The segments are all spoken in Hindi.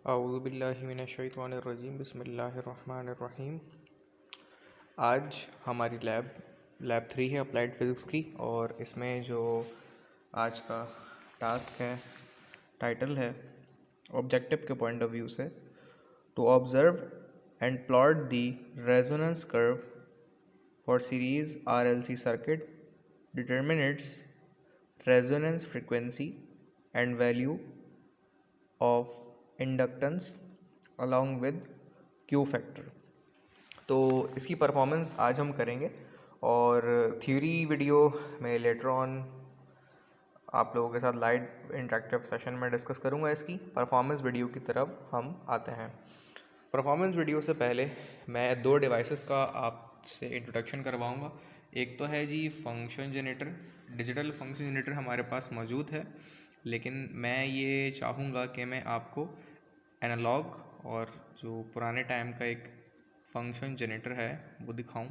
औज़ुबिल्लाहिमिनश्शैतानिर्रजीम बिस्मिल्लाहिर्रहमानिर्रहीम। आज हमारी लैब 3 है अप्लाइड फ़िज़िक्स की, और इसमें जो आज का टास्क है, टाइटल है ऑब्जेक्टिव के पॉइंट ऑफ व्यू से, to observe and plot the resonance curve for series RLC circuit, determine its resonance frequency and value of inductance along with Q factor. तो इसकी परफॉर्मेंस आज हम करेंगे, और थ्योरी वीडियो में लेटर ऑन आप लोगों के साथ लाइव इंटरेक्टिव सेशन में डिस्कस करूंगा। इसकी परफॉर्मेंस वीडियो की तरफ हम आते हैं। परफॉर्मेंस वीडियो से पहले मैं 2 डिवाइसेस का आपसे इंट्रोडक्शन करवाऊंगा। एक तो है जी function generator. Digital function generator हमारे पास मौजूद है, लेकिन मैं ये चाहूँगा कि मैं आपको एनालॉग और जो पुराने टाइम का एक फंक्शन जनरेटर है वो दिखाऊं।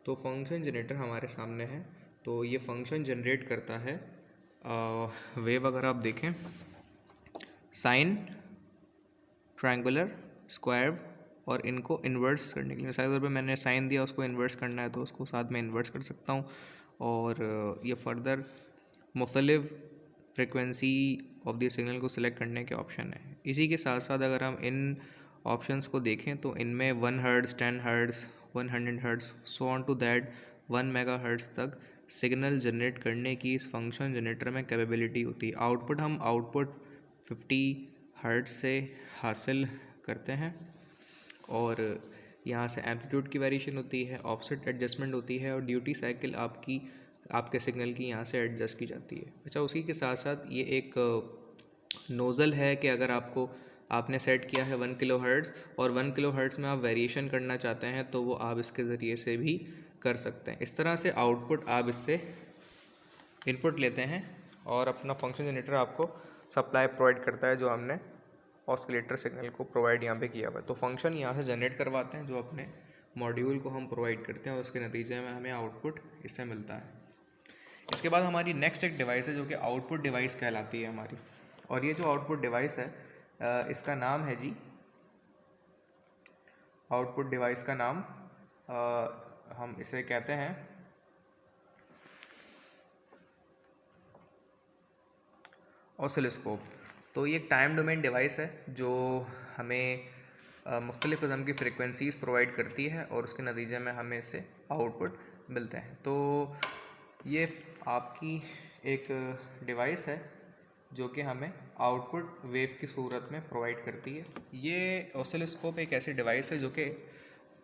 तो फंक्शन जनरेटर हमारे सामने है। तो ये फंक्शन जनरेट करता है वेव। अगर आप देखें, साइन, ट्रायंगुलर, स्क्वायर, और इनको इन्वर्स करने के लिए, मिसाल के तौर पे मैंने साइन दिया, उसको इन्वर्स करना है तो उसको साथ में इन्वर्स कर सकता हूँ। और ये फर्दर मुख्तलिफ फ्रिक्वेंसी ऑफ द सिग्नल को सिलेक्ट करने के ऑप्शन है। इसी के साथ साथ अगर हम इन ऑप्शंस को देखें तो इनमें 1 hertz, 10 hertz, 100 hertz, so on to that 1 mega hertz तक सिग्नल जनरेट करने की इस फंक्शन जनरेटर में कैपेबिलिटी होती है। आउटपुट 50 हर्ट्ज़ से हासिल करते हैं, और यहाँ से एम्पलीट्यूड की वेरिएशन होती है, ऑफसेट एडजस्टमेंट होती है, और ड्यूटी साइकिल आपके सिग्नल की यहाँ से एडजस्ट की जाती है। अच्छा, उसी के साथ साथ ये एक नोज़ल है कि अगर आपने सेट किया है 1 किलो हर्ट्ज़, और 1 किलो हर्ट्ज़ में आप वेरिएशन करना चाहते हैं तो वो आप इसके ज़रिए से भी कर सकते हैं। इस तरह से आउटपुट आप इससे इनपुट लेते हैं, और अपना फंक्शन जनरेटर आपको सप्लाई प्रोवाइड करता है जो हमने ऑस्किलेटर सिग्नल को प्रोवाइड यहाँ पे किया हुआ है। तो फंक्शन यहाँ से जनरेट करवाते हैं जो अपने मॉड्यूल को हम प्रोवाइड करते हैं, और उसके नतीजे में हमें आउटपुट इससे मिलता है। इसके बाद हमारी नेक्स्ट एक डिवाइस है जो कि आउटपुट डिवाइस कहलाती है हमारी। और ये जो आउटपुट डिवाइस है, इसका नाम है जी, आउटपुट डिवाइस का नाम हम इसे कहते हैं ऑसिलोस्कोप। तो ये एक टाइम डोमेन डिवाइस है जो हमें मुख्तलिफ़ किस्म की फ्रिक्वेंसीज़ प्रोवाइड करती है, और उसके नतीजे में हमें इससे आउटपुट मिलते हैं। तो ये आपकी एक डिवाइस है जो कि हमें आउटपुट वेव की सूरत में प्रोवाइड करती है। ये ऑसिलोस्कोप एक ऐसी डिवाइस है जो कि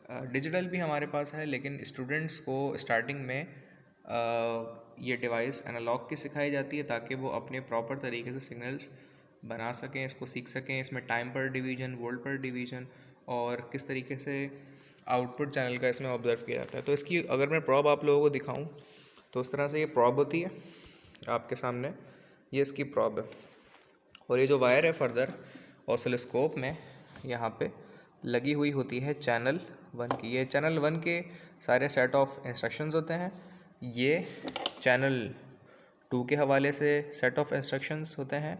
डिजिटल भी हमारे पास है, लेकिन स्टूडेंट्स को स्टार्टिंग में ये डिवाइस एनालॉग की सिखाई जाती है ताकि वो अपने प्रॉपर तरीके से सिग्नल्स बना सकें, इसको सीख सकें। इसमें टाइम पर डिवीज़न, वोल्ट पर डिवीज़न, और किस तरीके से आउटपुट चैनल का इसमें ऑब्जर्व किया जाता है। तो इसकी अगर मैं प्रॉब आप लोगों को दिखाऊं तो इस तरह से ये प्रॉब होती है आपके सामने। ये इसकी प्रॉब है, और ये जो वायर है फर्दर ऑसिलोस्कोप में यहाँ पे लगी हुई होती है चैनल 1 की। ये चैनल 1 के सारे सेट ऑफ इंस्ट्रक्शंस होते हैं। ये चैनल 2 के हवाले से सेट ऑफ इंस्ट्रक्शंस होते हैं।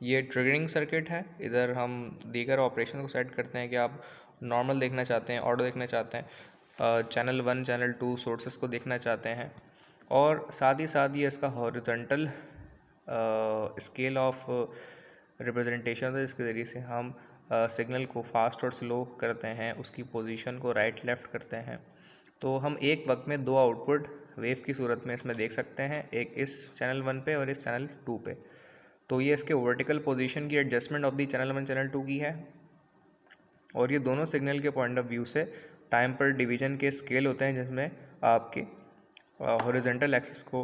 ये ट्रिगरिंग सर्किट है। इधर हम दीगर ऑपरेशन को सेट करते हैं कि आप नॉर्मल देखना चाहते हैं, ऑटो देखना चाहते हैं, चैनल 1, चैनल 2 सोर्सेस को देखना चाहते हैं, और साथ ही साथ ये इसका हॉरिजॉन्टल स्केल ऑफ रिप्रेजेंटेशन है, जिसके ज़रिए से हम सिग्नल को फास्ट और स्लो करते हैं, उसकी पोजीशन को राइट लेफ़्ट करते हैं। तो हम एक वक्त में 2 आउटपुट वेव की सूरत में इसमें देख सकते हैं, एक इस चैनल 1 पे और इस चैनल 2 पे। तो ये इसके वर्टिकल पोजीशन की adjustment of the channel 1, channel 2 की है, और ये दोनों सिग्नल के पॉइंट ऑफ व्यू से टाइम पर डिवीज़न के स्केल होते हैं, जिसमें आपके हॉरिजॉन्टल एक्सिस को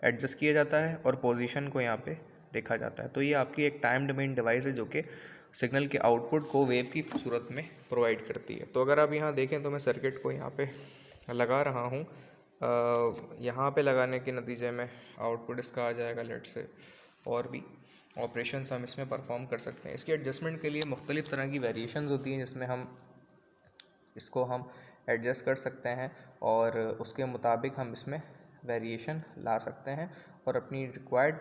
एडजस्ट किया जाता है और पोजीशन को यहाँ पे देखा जाता है। तो ये आपकी एक टाइम डोमेन डिवाइस है जो कि सिग्नल के आउटपुट को वेव की सूरत में प्रोवाइड करती है। तो अगर आप यहाँ देखें तो मैं सर्किट को यहाँ पे लगा रहा हूँ। यहाँ पे लगाने के नतीजे में आउटपुट इसका आ जाएगा लेट से, और भी ऑपरेशंस हम इसमें परफॉर्म कर सकते हैं। इसकी एडजस्टमेंट के लिए मुख्तलिफ़ तरह की वेरिएशंस होती हैं, जिसमें हम एडजस्ट कर सकते हैं, और उसके मुताबिक हम इसमें वेरिएशन ला सकते हैं, और अपनी रिक्वायर्ड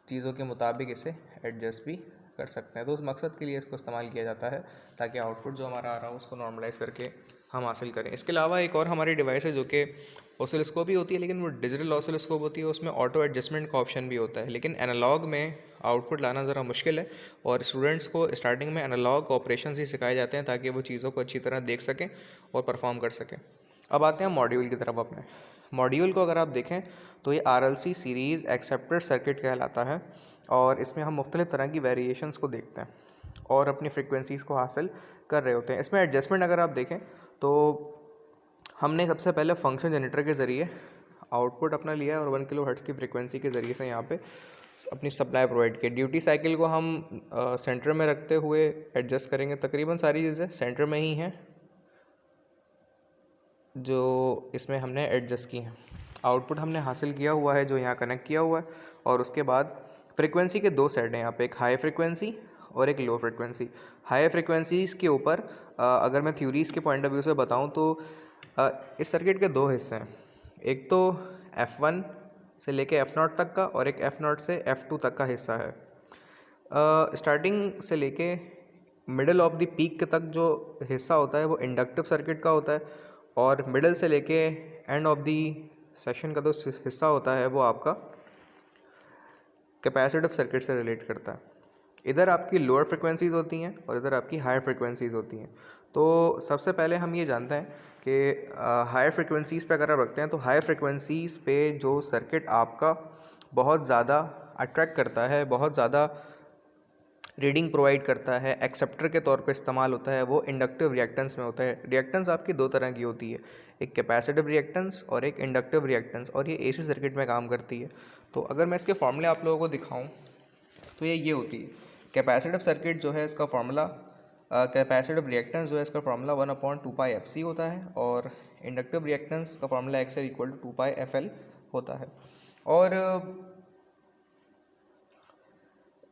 चीज़ों के मुताबिक इसे एडजस्ट भी कर सकते हैं। तो उस मकसद के लिए इसको इस्तेमाल किया जाता है ताकि आउटपुट जो हमारा आ रहा हो उसको नॉर्मलाइज़ करके हम हासिल करें। इसके अलावा एक और हमारी डिवाइस है जो कि ऑसिलोस्कोप ही होती है, लेकिन वो डिजिटल ऑसिलोस्कोप होती है, उसमें ऑटो एडजस्टमेंट का ऑप्शन भी होता है। लेकिन एनालॉग में आउटपुट लाना ज़रा मुश्किल है और स्टूडेंट्स को स्टार्टिंग में एनालॉग ऑपरेशंस ही सिखाए जाते हैं ताकि वो चीज़ों को अच्छी तरह देख सकें और परफॉर्म कर सकें। अब आते हैं मॉड्यूल की तरफ अपने। मॉड्यूल को अगर आप देखें तो ये RLC सीरीज़ एक्सेप्टेड सर्किट कहलाता है और इसमें हम मुख्तलिफ़ तरह की वेरिएशंस को देखते हैं और अपनी फ्रिक्वेंसीज़ को हासिल कर रहे होते हैं। इसमें एडजस्टमेंट अगर आप देखें तो हमने सबसे पहले फंक्शन जनरेटर के ज़रिए आउटपुट अपना लिया और 1 किलो हर्ट्ज़ की फ्रिक्वेंसी के ज़रिए से यहाँ पे अपनी सप्लाई प्रोवाइड की। ड्यूटी साइकिल को हम सेंटर में रखते हुए एडजस्ट करेंगे। तकरीबन सारी चीज़ें सेंटर में ही हैं जो इसमें हमने एडजस्ट की हैं। आउटपुट हमने हासिल किया हुआ है जो यहाँ कनेक्ट किया हुआ है और उसके बाद फ्रिक्वेंसी के दो सेट हैं यहाँ पे, एक हाई फ्रिक्वेंसी और एक लो फ्रिक्वेंसी। हाई फ्रिक्वेंसीज़ के ऊपर अगर मैं थ्योरीज़ के पॉइंट ऑफ व्यू से बताऊँ तो इस सर्किट के दो हिस्से हैं। एक तो F1 से लेके F0 तक का और एक F0 से F2 तक का हिस्सा है। स्टार्टिंग से लेके मिडल ऑफ द पीक तक जो हिस्सा होता है वो इंडक्टिव सर्किट का होता है और मिडल से लेके एंड ऑफ द सेशन का जो हिस्सा होता है वो आपका कैपेसिटिव सर्किट से रिलेट करता है। इधर आपकी लोअर फ्रिक्वेंसीज़ होती हैं और इधर आपकी हायर फ्रिक्वेंसीज़ होती हैं। तो सबसे पहले हम ये जानते हैं कि हायर फ्रिक्वेंसीज़ पे अगर आप रखते हैं तो हायर फ्रिक्वेंसीज़ पे जो सर्किट आपका बहुत ज़्यादा अट्रैक्ट करता है, बहुत ज़्यादा रीडिंग प्रोवाइड करता है, एक्सेप्टर के तौर पे इस्तेमाल होता है, वो इंडक्टिव रिएक्टेंस में होता है। रिएक्टेंस आपकी दो तरह की होती है, एक कैपेसिटिव रिएक्टेंस और एक इंडक्टिव रिएक्टेंस, और ये AC सर्किट में काम करती है। तो अगर मैं इसके फॉर्मूले आप लोगों को दिखाऊं तो ये होती है। कैपेसिटिव सर्किट जो है इसका फार्मूला, कैपेसिटिव रिएक्टेंस जो है इसका फार्मूला 1/2πfc होता है और इंडक्टिव रिएक्टेंस का फार्मूला XL = 2πfl होता है। और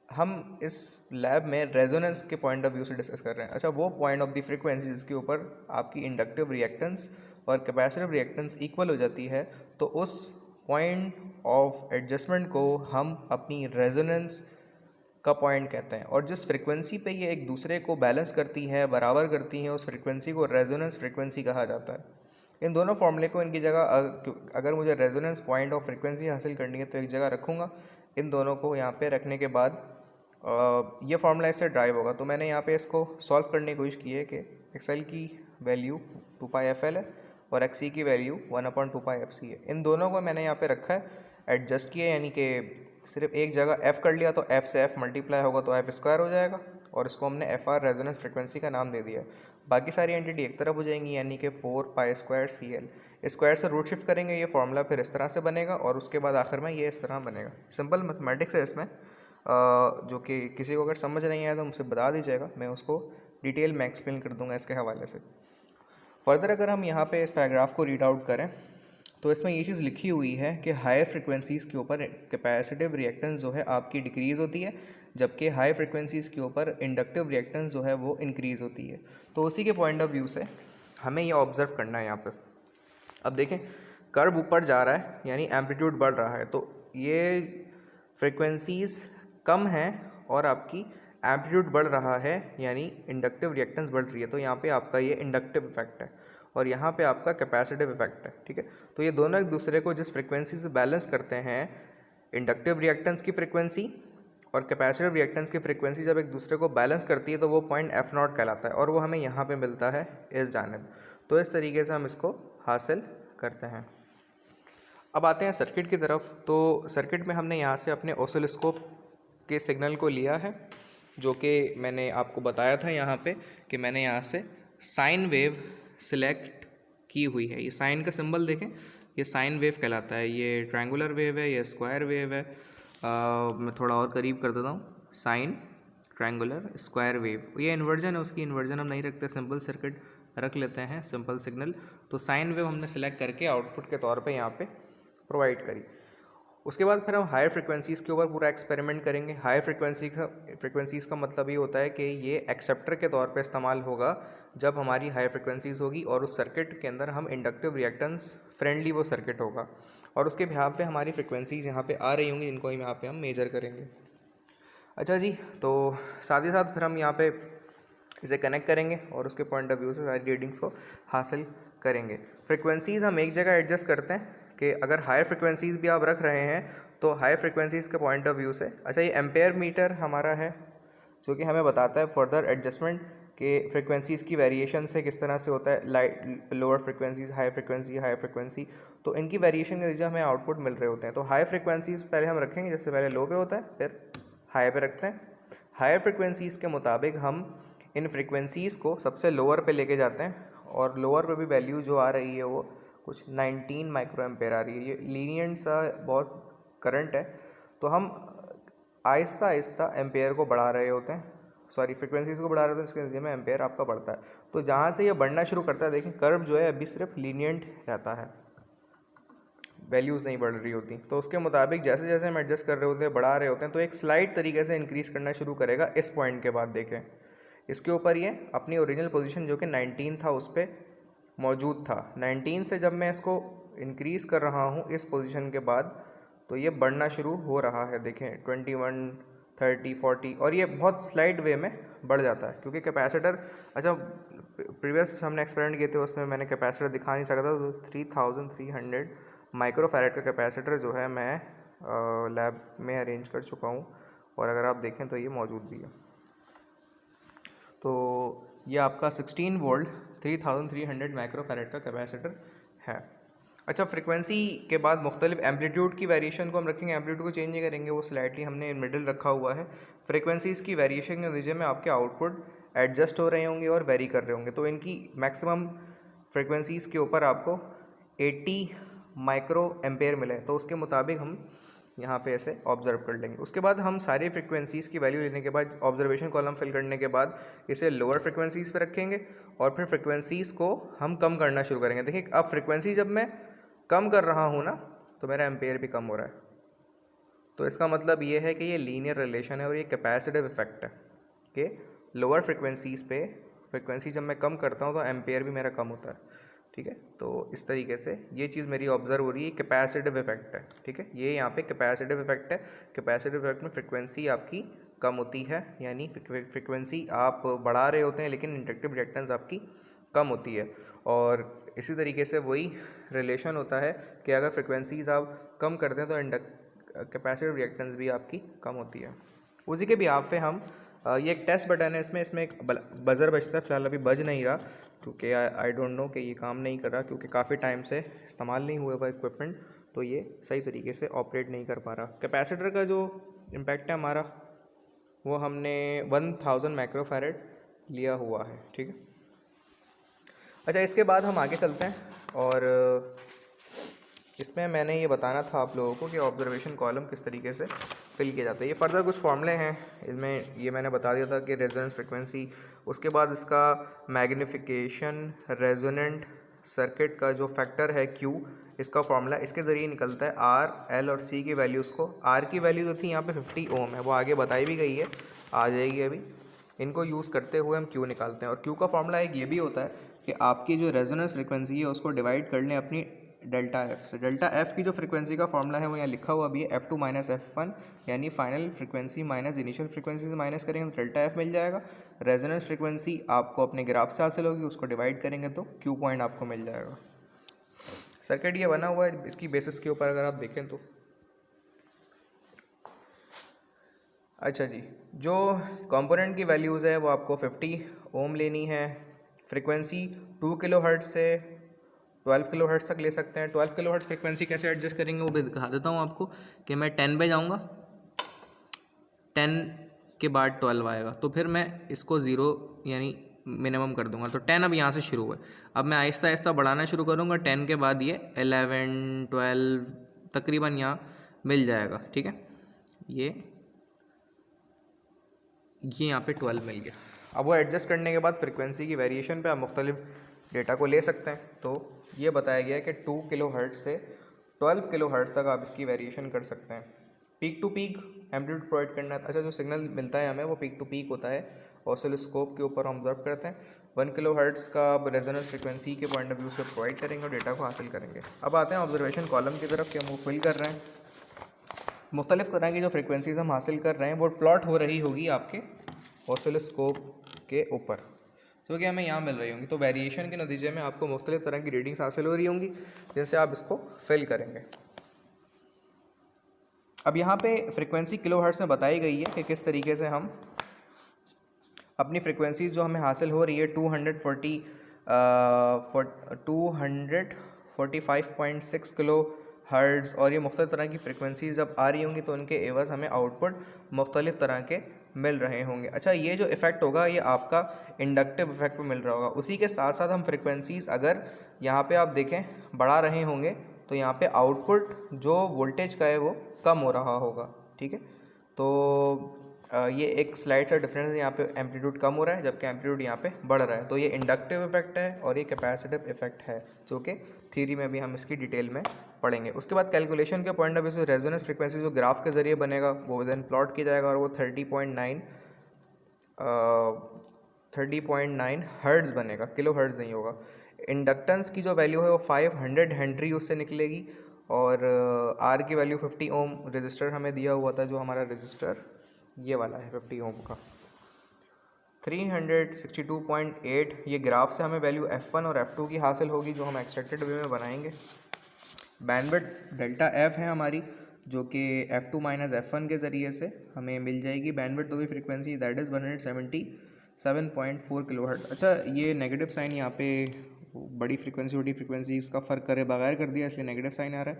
हम इस लैब में रेजोनेंस के पॉइंट ऑफ व्यू से डिस्कस कर रहे हैं। अच्छा, वो पॉइंट ऑफ द फ्रीक्वेंसी जिसके ऊपर आपकी इंडक्टिव रिएक्टेंस और कैपेसिटिव रिएक्टेंस इक्वल हो जाती है, तो उस पॉइंट ऑफ एडजस्टमेंट को हम अपनी रेजोनेंस का पॉइंट कहते हैं। और जिस फ्रिक्वेंसी पे ये एक दूसरे को बैलेंस करती है, बराबर करती हैं, उस फ्रिक्वेंसी को रेजोनेंस फ्रिक्वेंसी कहा जाता है। इन दोनों फॉर्मूले को इनकी जगह अगर मुझे रेजोनेंस पॉइंट ऑफ फ्रिक्वेंसी हासिल करनी है तो एक जगह रखूँगा। इन दोनों को यहाँ पे रखने के बाद ये फार्मूला इससे ड्राइव होगा। तो मैंने यहाँ पे इसको सॉल्व करने की कोशिश की है कि XL की वैल्यू 2πfl है और XC की वैल्यू 1/2πfc है। इन दोनों को मैंने यहाँ पे रखा है, एडजस्ट किया, यानी कि सिर्फ एक जगह F कर लिया तो F से F मल्टीप्लाई होगा तो F² हो जाएगा और इसको हमने FR रेजोनेंस फ्रिक्वेंसी का नाम दे दिया। बाकी सारी एंटिटी एक तरफ हो जाएंगी, यानी कि 4π²CL। स्क्वायर से रूट शिफ्ट करेंगे, ये फार्मूला फिर इस तरह से बनेगा और उसके बाद आखिर में ये इस तरह बनेगा। सिंपल मैथमेटिक्स है इसमें, जो कि किसी को अगर समझ नहीं आया तो मुझसे बता दीजिएगा, मैं उसको डिटेल में एक्सप्लेन कर दूंगा इसके हवाले से। फर्दर अगर हम यहाँ पे इस पैराग्राफ को रीड आउट करें तो इसमें ये चीज़ लिखी हुई है कि हायर फ्रिक्वेंसीज़ के ऊपर कैपेसिटिव रिएक्टेंस जो है आपकी डिक्रीज़ होती है, जबकि हाई फ्रिक्वेंसीज़ के ऊपर इंडक्टिव रिएक्टेंस जो है वो इंक्रीज़ होती है। तो उसी के पॉइंट ऑफ व्यू से हमें ये ऑब्ज़र्व करना है यहाँ पर। अब देखें, कर्व ऊपर जा रहा है यानी एम्पलीट्यूड बढ़ रहा है, तो ये फ्रिक्वेंसीज़ कम है और आपकी एम्पलीट्यूड बढ़ रहा है यानी इंडक्टिव रिएक्टेंस बढ़ रही है। तो यहाँ पे आपका ये इंडक्टिव इफेक्ट है और यहाँ पे आपका कैपेसिटिव इफेक्ट है। ठीक है, तो ये दोनों एक दूसरे को जिस फ्रिक्वेंसी से बैलेंस करते हैं, इंडक्टिव रिएक्टेंस की फ्रिक्वेंसी और कैपेसिटिव रिएक्टेंस की फ्रिक्वेंसी जब एक दूसरे को बैलेंस करती है तो वो पॉइंट F0 कहलाता है और वो हमें यहाँ पे मिलता है इस जानिब। तो इस तरीके से हम इसको हासिल करते हैं। अब आते हैं सर्किट की तरफ। तो सर्किट में हमने यहाँ से अपने ऑसिलोस्कोप के सिग्नल को लिया है, जो कि मैंने आपको बताया था यहाँ पे कि मैंने यहाँ से साइन वेव सिलेक्ट की हुई है। ये साइन का सिंबल देखें, ये साइन वेव कहलाता है। ये ट्रायंगुलर वेव है, ये स्क्वायर वेव है। मैं थोड़ा और करीब कर देता हूँ, साइन ट्रायंगुलर स्क्वायर वेव। ये इन्वर्जन है, उसकी इन्वर्जन हम नहीं रखते, सिंपल सर्किट रख लेते हैं, सिंपल सिग्नल। तो साइन वेव हमने सेलेक्ट करके आउटपुट के तौर पे यहाँ पे प्रोवाइड करी। उसके बाद फिर हम हायर फ्रिक्वेंसीज़ के ऊपर पूरा एक्सपेरिमेंट करेंगे। हायर फ्रिक्वेंसीज़ का मतलब ये होता है कि ये एक्सेप्टर के तौर पे इस्तेमाल होगा जब हमारी हाई फ्रिक्वेंसीज़ होगी और उस सर्किट के अंदर हम इंडक्टिव रिएक्टेंस फ्रेंडली वो सर्किट होगा और उसके बिहाफ पे हमारी फ्रिक्वेंसीज़ यहाँ पे आ रही होंगी, जिनको यहाँ पे हम मेजर करेंगे। अच्छा जी, तो साथ ही साथ फिर हम यहाँ पे इसे कनेक्ट करेंगे और उसके पॉइंट ऑफ व्यू से सारी रीडिंग्स को हासिल करेंगे। फ्रिक्वेंसीज़ हम एक जगह एडजस्ट करते हैं कि अगर हायर फ्रिक्वेंसीज़ भी आप रख रहे हैं तो हाई फ्रिक्वेंसीज़ के पॉइंट ऑफ व्यू से। अच्छा, ये एम्पेयर मीटर हमारा है जो कि हमें बताता है फर्दर एडजस्टमेंट के फ्रिक्वेंसीज़ की वेरिएशन से किस तरह से होता है, light lower frequencies high frequency, तो इनकी वेरिएशन के नतीजे हमें आउटपुट मिल रहे होते हैं। तो हाई फ्रिक्वेंसीज़ पहले हम रखेंगे, जैसे पहले लो पे होता है फिर हाई पे रखते हैं। हायर फ्रिक्वेंसीज़ के मुताबिक हम इन फ्रिक्वेंसीज़ को सबसे लोअर पे लेके जाते हैं और लोअर पे भी वैल्यू जो आ रही है वो कुछ 19 माइक्रो एम्पेयर आ रही है। ये लीनियंट सा बहुत करंट है, तो हम आहिस्ता आहिस्ता एम्पेयर को बढ़ा रहे होते हैं, सॉरी फ्रिक्वेंसीज़ को बढ़ा रहे होते हैं, इसके नतीजे में एम्पेयर आपका बढ़ता है। तो जहाँ से ये बढ़ना शुरू करता है, देखें कर्व जो है अभी सिर्फ लीनियंट रहता है, वैल्यूज़ नहीं बढ़ रही होती। तो उसके मुताबिक जैसे जैसे हम एडजस्ट कर रहे होते हैं, बढ़ा रहे होते हैं, तो एक स्लाइड तरीके से इंक्रीज़ करना शुरू करेगा इस पॉइंट के बाद। देखें इसके ऊपर ये अपनी ओरिजिनल पोजीशन जो कि 19 था उस पर मौजूद था। 19 से जब मैं इसको इंक्रीज़ कर रहा हूँ इस पोजीशन के बाद, तो ये बढ़ना शुरू हो रहा है। देखें 21, 30, 40, और ये बहुत स्लाइड वे में बढ़ जाता है क्योंकि कैपेसिटर, अच्छा प्रीवियस हमने एक्सपेरिमेंट किए थे उसमें मैंने कैपेसिटर दिखा नहीं सकता, तो 3300 माइक्रो फैरेड का कैपेसिटर जो है मैं लैब में अरेंज कर चुका हूँ, और अगर आप देखें तो ये मौजूद भी है। तो ये आपका 16 वोल्ट 3300 माइक्रो फैरेड का कैपेसिटर है। अच्छा, फ्रिक्वेंसी के बाद मुख्तलिफ एम्पलीट्यूड की वेरिएशन को हम रखेंगे, एम्पलीट्यूड को चेंज नहीं करेंगे, वो स्लाइटली हमने मिडिल रखा हुआ है। फ्रिक्वेंसीज़ की वेरिएशन के नतीजे में आपके आउटपुट एडजस्ट हो रहे होंगे और वेरी कर रहे होंगे। तो इनकी मैक्सिमम फ्रिक्वेंसीज़ के ऊपर आपको 80 माइक्रो एम्पेयर मिले, तो उसके मुताबिक हम यहाँ पे ऐसे ऑब्जर्व कर लेंगे। उसके बाद हम सारी फ्रिक्वेंसीज़ की वैल्यू लेने के बाद ऑब्जर्वेशन कॉलम फिल करने के बाद इसे लोअर फ्रिक्वेंसीज़ पे रखेंगे और फिर फ्रिक्वेंसीज़ को हम कम करना शुरू करेंगे। देखिए अब फ्रिक्वेंसी जब मैं कम कर रहा हूँ ना, तो मेरा एम्पेयर भी कम हो रहा है। तो इसका मतलब ये है कि ये लीनियर रिलेशन है और ये कैपेसिटिव इफेक्ट है कि लोअर फ्रिक्वेंसीज़ पे फ्रिक्वेंसी जब मैं कम करता हूँ तो एम्पेयर भी मेरा कम होता है। ठीक है, तो इस तरीके से ये चीज़ मेरी ऑब्जर्व हो रही है, कैपेसिटिव इफेक्ट है। ठीक है, ये यहाँ पे कैपेसिटिव इफेक्ट है। कैपेसिटिव इफेक्ट में फ्रिक्वेंसी आपकी कम होती है, यानी फ्रिक्वेंसी आप बढ़ा रहे होते हैं लेकिन इंडक्टिव रिएक्टेंस आपकी कम होती है। और इसी तरीके से वही रिलेशन होता है कि अगर फ्रिक्वेंसीज आप कम करते हैं तो कैपेसिटिव रिएक्टेंस भी आपकी कम होती है। उसी के बिहाफ पे हम ये एक टेस्ट बटन है, इसमें एक बज़र बजता है, फ़िलहाल अभी बज नहीं रहा क्योंकि आई डोंट नो कि ये काम नहीं कर रहा क्योंकि काफ़ी टाइम से इस्तेमाल नहीं हुआ हुआ इक्विपमेंट, तो ये सही तरीके से ऑपरेट नहीं कर पा रहा। कैपेसिटर का जो इम्पैक्ट है हमारा वो हमने 1000 माइक्रोफैरेड लिया हुआ है। ठीक है, अच्छा इसके बाद हम आगे चलते हैं और इसमें मैंने ये बताना था आप लोगों को कि ऑब्जर्वेशन कॉलम किस तरीके से फिल किया जाता है। ये फर्दर कुछ फॉर्मूले हैं इसमें, ये मैंने बता दिया था कि रेजोनेंस फ्रिक्वेंसी, उसके बाद इसका मैग्नीफिकेशन, रेजोनेंट सर्किट का जो फैक्टर है Q, इसका फॉर्मूला इसके ज़रिए निकलता है। R, L और C की वैल्यूज़ को, R की वैल्यू जो थी यहाँ पे 50 ओम है, वो आगे बताई भी गई है, आ जाएगी अभी। इनको यूज़ करते हुए हम Q निकालते हैं और Q का फॉर्मूला एक ये भी होता है कि आपकी जो रेजोनेंस फ्रिक्वेंसी है उसको डिवाइड कर लें अपनी डेल्टा एफ से। डेल्टा एफ की जो फ्रिक्वेंसी का फॉर्मूला है वो यहाँ लिखा हुआ भी है, F2 माइनस F1, यानी final frequency minus initial frequency से माइनस करेंगे तो डेल्टा एफ मिल जाएगा। रेजोनेंस फ्रिक्वेंसी आपको अपने ग्राफ से हासिल होगी, उसको डिवाइड करेंगे तो Q पॉइंट आपको मिल जाएगा। सर्किट ये बना हुआ है, इसकी बेसिस के ऊपर अगर आप देखें तो। अच्छा जी, जो कंपोनेंट की वैल्यूज़ है वो आपको 50 ओम लेनी है। फ्रिक्वेंसी 2 किलोहर्ट्ज़ से 12 किलोहर्ट्ज़ तक ले सकते हैं। 12 किलोहर्ट्ज़ फ्रिक्वेंसी कैसे एडजस्ट करेंगे वो भी दिखा देता हूँ आपको कि मैं 10 पे जाऊँगा, 10 के बाद 12 आएगा, तो फिर मैं इसको 0 यानी मिनिमम कर दूंगा। तो 10 अब यहाँ से शुरू हुआ है, अब मैं आहिस्ता आहिस्ता बढ़ाना शुरू करूँगा। 10 के बाद ये 11, 12 तकरीबन यहाँ मिल जाएगा। ठीक है, ये यहाँ पे 12 मिल गया। अब वो एडजस्ट करने के बाद फ्रिक्वेंसी की वेरिएशन पे आप मुख्तलिफ डेटा को ले सकते हैं। तो ये बताया गया है कि 2 किलोहर्ट्ज़ से 12 किलोहर्ट्ज़ तक आप इसकी वेरिएशन कर सकते हैं। Peak to peak amplitude provide करना है। अच्छा, जो सिग्नल मिलता है हमें वो पीक टू पीक होता है, ऑसिलोस्कोप के ऊपर हम ऑब्जर्व करते हैं। 1 किलोहर्ट्ज़ का रेजोनेंस फ्रिक्वेंसी के पॉइंट ऑफ व्यू से प्रोवाइड करेंगे और डेटा को हासिल करेंगे। अब आते हैं ऑब्जर्वेशन कॉलम की तरफ कि हम वो फिल कर रहे हैं। मुख्तलिफ़ तरह की जो फ्रिक्वेंसीज़ हम हासिल कर रहे हैं वो प्लॉट हो रही होगी आपके ऑसिलोस्कोप के ऊपर, जो कि हमें यहाँ मिल रही होंगी। तो वेरिएशन के नतीजे में आपको मुख्तलिफ़ तरह की रीडिंग्स हासिल हो रही होंगी, जिनसे आप इसको फिल करेंगे। अब यहाँ पे फ्रिक्वेंसी किलोहर्ट्ज़ में बताई गई है कि किस तरीके से हम अपनी फ्रिक्वेंसीज़ जो हमें हासिल हो रही है 245.6 किलो हर्ट्ज़, और ये मुख्तलिफ़ तरह की फ्रिक्वेंसीज़ जब आ रही होंगी तो उनके एवज़ हमें आउटपुट मुख्तलिफ़ तरह के मिल रहे होंगे। अच्छा, ये जो इफ़ेक्ट होगा ये आपका इंडक्टिव इफ़ेक्ट पे मिल रहा होगा। उसी के साथ साथ हम फ्रिक्वेंसीज़ अगर यहाँ पे आप देखें बढ़ा रहे होंगे तो यहाँ पे आउटपुट जो वोल्टेज का है वो कम हो रहा होगा। ठीक है, तो ये एक स्लाइड सा डिफरेंस है, यहाँ पे एम्पलीट्यूड कम हो रहा है जबकि एम्पलीट्यूड यहाँ पे बढ़ रहा है। तो ये इंडक्टिव इफेक्ट है और ये कैपेसिटिव इफेक्ट है, जो कि थ्योरी में भी हम इसकी डिटेल में पढ़ेंगे। उसके बाद कैलकुलेशन के पॉइंट ऑफ व्यू से रेजोनेंस फ्रीक्वेंसी जो ग्राफ के जरिए बनेगा वो देन प्लॉट किया जाएगा और वो 30.9 हर्ट्ज़ बनेगा, किलो हर्ट्ज़ नहीं होगा। इंडक्टेंस की जो वैल्यू है वो 500 हेनरी उससे निकलेगी, और आर की वैल्यू 50 ओम रजिस्टर हमें दिया हुआ था, जो हमारा रजिस्टर ये वाला है 50 ओम का। 362.8 ये ग्राफ से हमें वैल्यू F1 और F2 की हासिल होगी, जो हम एक्सट्रैक्टेड वे में बनाएंगे। बैंडविड्थ डेल्टा F है हमारी, जो कि F2 माइनस F1 के ज़रिए से हमें मिल जाएगी। बैंडविड्थ तो भी फ्रीक्वेंसी दैट इज़ 177.4 किलोहर्ट्ज़। अच्छा, ये नेगेटिव साइन यहाँ पे बड़ी फ्रीक्वेंसी छोटी फ्रीक्वेंसी इसका फ़र्क करे बगैर कर दिया, इसलिए नेगेटिव साइन आ रहा है।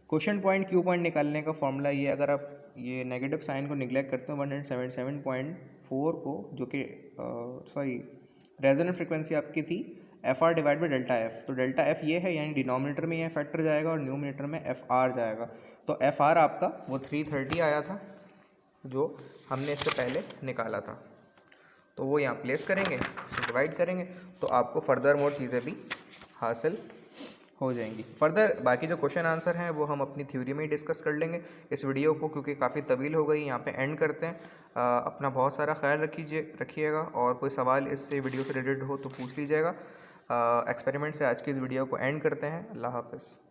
क्वेश्चन पॉइंट क्यू पॉइंट निकालने का फॉर्मूला ये, अगर आप ये नेगेटिव साइन को निगलेक्ट करते हो 177.4 को, जो कि रेजोनेंट फ्रीक्वेंसी आपकी थी FR divide by delta F, तो डेल्टा F ये है, यानी डिनोमिनेटर में ये फैक्टर जाएगा और न्यूमिनेटर में FR जाएगा। तो FR आपका वो 330 आया था जो हमने इससे पहले निकाला था, तो वो यहाँ प्लेस करेंगे, इसे डिवाइड करेंगे तो आपको फर्दर मोर चीज़ें भी हासिल हो जाएंगी। फर्दर बाकी जो क्वेश्चन आंसर हैं वो हम अपनी थ्योरी में ही डिस्कस कर लेंगे। इस वीडियो को क्योंकि काफ़ी तवील हो गई, यहाँ पे एंड करते हैं। अपना बहुत सारा ख्याल रखिएगा, और कोई सवाल इससे वीडियो से रिलेटेड हो तो पूछ लीजिएगा। एक्सपेरिमेंट से आज की इस वीडियो को एंड करते हैं। अल्लाह हाफ़िज़।